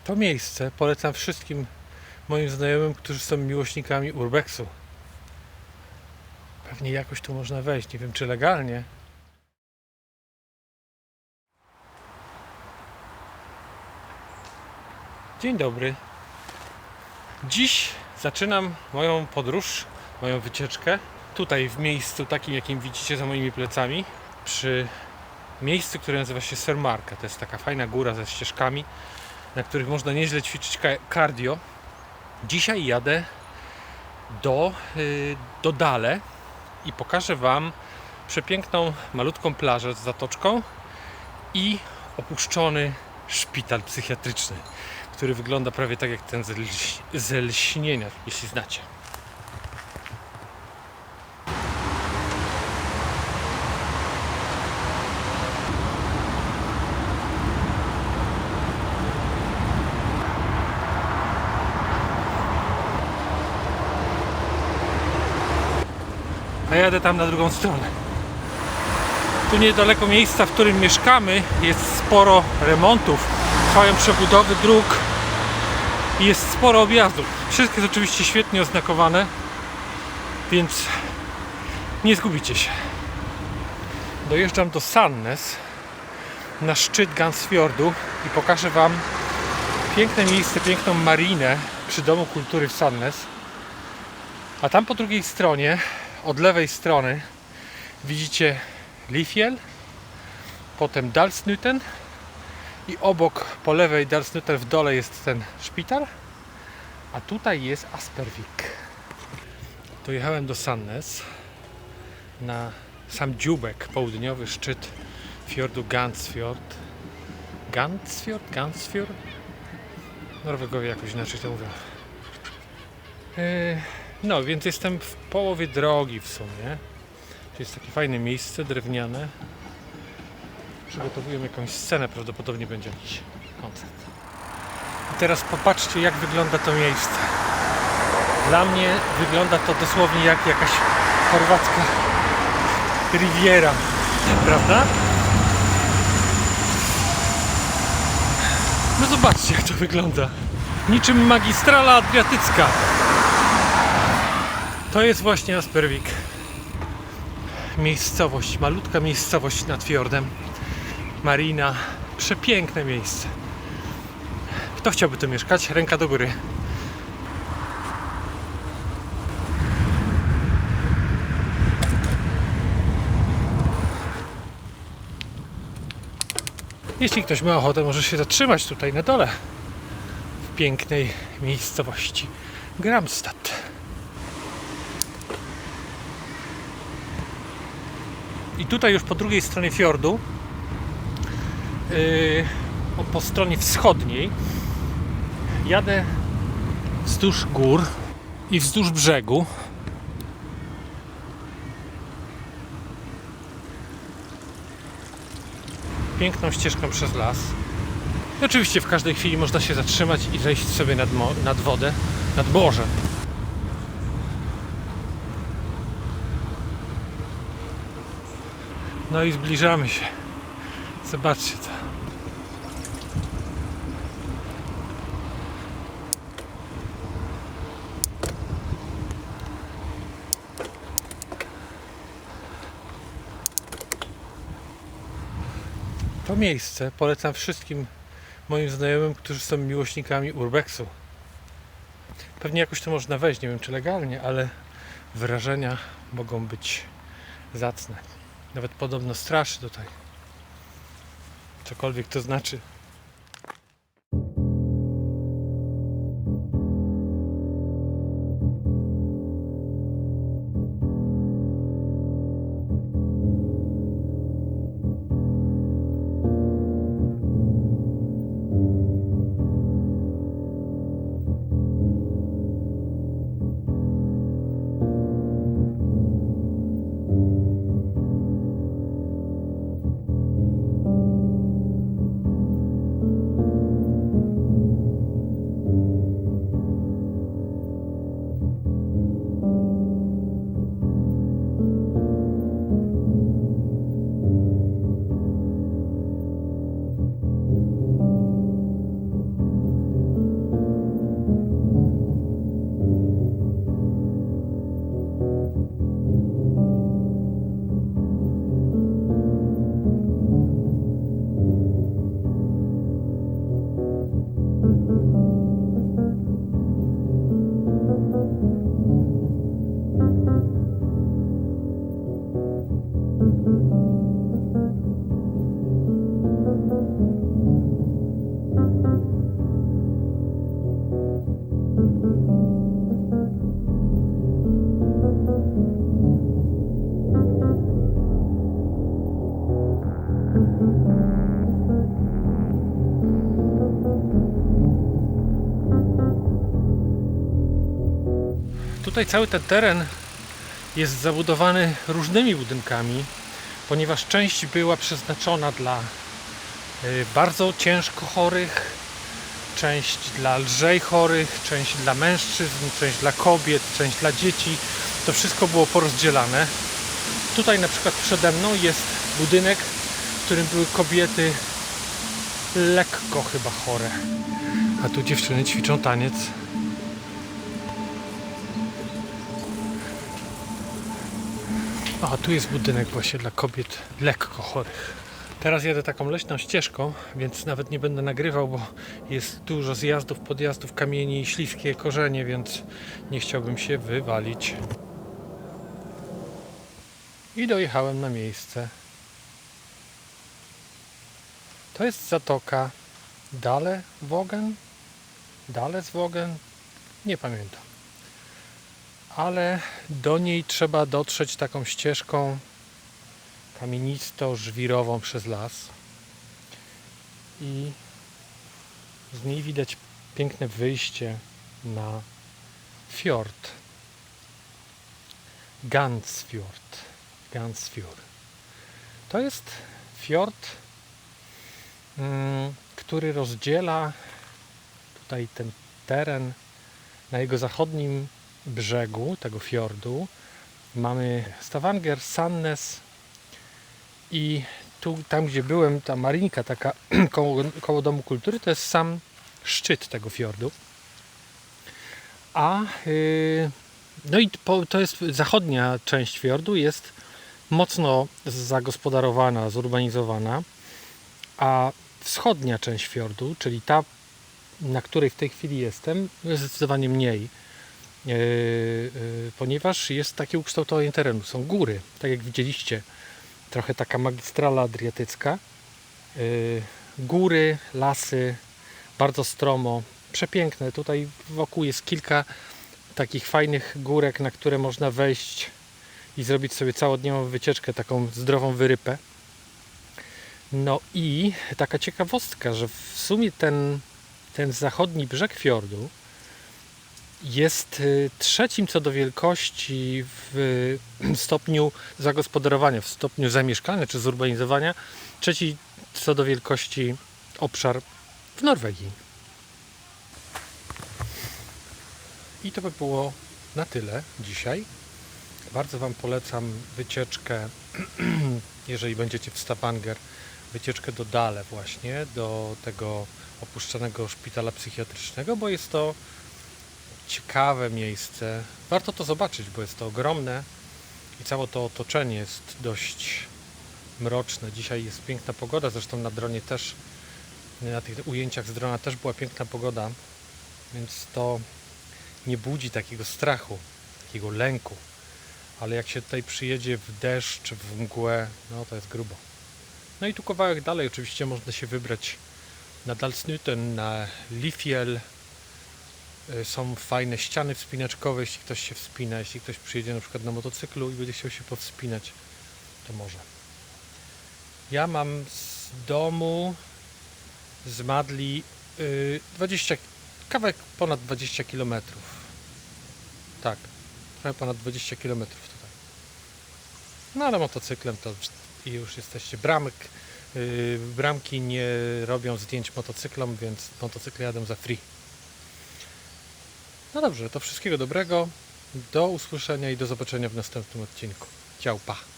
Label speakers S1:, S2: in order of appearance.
S1: To miejsce polecam wszystkim moim znajomym, którzy są miłośnikami urbexu. Pewnie jakoś tu można wejść, nie wiem czy legalnie. Dzień dobry. Dziś zaczynam moją podróż, moją wycieczkę. Tutaj w miejscu takim, jakim widzicie za moimi plecami, przy miejscu, które nazywa się Sermarka. To jest taka fajna góra ze ścieżkami, na których można nieźle ćwiczyć cardio. Dzisiaj jadę do Dale i pokażę Wam przepiękną, malutką plażę z zatoczką i opuszczony szpital psychiatryczny, który wygląda prawie tak jak ten ze Lśnienia, jeśli znacie. A jadę tam na drugą stronę. Tu niedaleko miejsca, w którym mieszkamy, jest sporo remontów, trwają przebudowy dróg i jest sporo objazdów. Wszystko jest oczywiście świetnie oznakowane, więc nie zgubicie się. Dojeżdżam do Sandnes, na szczyt Gansfjordu i pokażę Wam piękne miejsce, piękną marinę przy Domu Kultury w Sandnes. A tam po drugiej stronie, od lewej strony, widzicie Lifjell, potem Dalsnuten i obok po lewej Dalsnuten w dole jest ten szpital, a tutaj jest Aspervik. Dojechałem do Sandnes na sam dzióbek, południowy szczyt fiordu Gansfjord. Gansfjord? Norwegowie jakoś inaczej to mówią. No, więc jestem w połowie drogi w sumie. To jest takie fajne miejsce, drewniane. Przygotowuję jakąś scenę, prawdopodobnie będzie jakiś koncert. I teraz popatrzcie, jak wygląda to miejsce. Dla mnie wygląda to dosłownie jak jakaś chorwacka riviera, prawda? No zobaczcie, jak to wygląda. Niczym magistrala adriatycka. To jest właśnie Aspervik. Miejscowość, malutka miejscowość nad fiordem. Marina, przepiękne miejsce. Kto chciałby tu mieszkać? Ręka do góry. Jeśli ktoś ma ochotę, może się zatrzymać tutaj na dole, w pięknej miejscowości Gramstad. I tutaj już po drugiej stronie fiordu, po stronie wschodniej, jadę wzdłuż gór i wzdłuż brzegu. Piękną ścieżką przez las. I oczywiście w każdej chwili można się zatrzymać i zejść sobie nad wodę, nad morze. No i zbliżamy się. Zobaczcie to. To miejsce polecam wszystkim moim znajomym, którzy są miłośnikami urbexu. Pewnie jakoś tu można wejść, nie wiem czy legalnie, ale wrażenia mogą być zacne. Nawet podobno straszy tutaj. Cokolwiek to znaczy. Tutaj cały ten teren jest zabudowany różnymi budynkami, ponieważ część była przeznaczona dla bardzo ciężko chorych, część dla lżej chorych, część dla mężczyzn, część dla kobiet, część dla dzieci. To wszystko było porozdzielane. Tutaj na przykład przede mną jest budynek, w którym były kobiety lekko chyba chore. A tu dziewczyny ćwiczą taniec. A tu jest budynek właśnie dla kobiet lekko chorych. Teraz jadę taką leśną ścieżką, więc nawet nie będę nagrywał, bo jest dużo zjazdów, podjazdów, kamieni, śliskie korzenie, więc nie chciałbym się wywalić. I dojechałem na miejsce. To jest zatoka Daleswogen? Nie pamiętam. Ale do niej trzeba dotrzeć taką ścieżką kamienisto-żwirową przez las. I z niej widać piękne wyjście na fiord. Gansfjord. To jest fiord, który rozdziela tutaj ten teren. Na jego zachodnim brzegu tego fiordu mamy Stavanger, Sandnes i tu, tam gdzie byłem, ta marinka taka koło Domu Kultury, to jest sam szczyt tego fiordu. No i to jest zachodnia część fiordu, jest mocno zagospodarowana, zurbanizowana, a wschodnia część fiordu, czyli ta, na której w tej chwili jestem, jest zdecydowanie mniej, ponieważ jest takie ukształtowanie terenu. Są góry, tak jak widzieliście, trochę taka magistrala adriatycka, góry, lasy, bardzo stromo, przepiękne. Tutaj wokół jest kilka takich fajnych górek, na które można wejść i zrobić sobie całodniową wycieczkę, taką zdrową wyrypę. No i taka ciekawostka, że w sumie ten zachodni brzeg fiordu jest trzecim co do wielkości w stopniu zagospodarowania, w stopniu zamieszkania czy zurbanizowania, trzeci co do wielkości obszar w Norwegii. I to by było na tyle dzisiaj. Bardzo Wam polecam wycieczkę, jeżeli będziecie w Stavanger, wycieczkę do Dale właśnie, do tego opuszczonego szpitala psychiatrycznego, bo jest to ciekawe miejsce. Warto to zobaczyć, bo jest to ogromne i całe to otoczenie jest dość mroczne. Dzisiaj jest piękna pogoda, zresztą na dronie też, na tych ujęciach z drona też była piękna pogoda, więc to nie budzi takiego strachu, takiego lęku. Ale jak się tutaj przyjedzie w deszcz, w mgłę, no to jest grubo. No i tu kawałek dalej oczywiście można się wybrać na Dalsnuten, na Lifjell. Są fajne ściany wspinaczkowe, jeśli ktoś się wspina, jeśli ktoś przyjedzie na przykład na motocyklu i będzie chciał się powspinać, to może. Ja mam z domu, z Madli, kawałek ponad 20 km. Tak, trochę ponad 20 km tutaj. No ale motocyklem to już jesteście. Bramki nie robią zdjęć motocyklom, więc motocykle jadą za free. No dobrze, to wszystkiego dobrego. Do usłyszenia i do zobaczenia w następnym odcinku. Ciao, pa!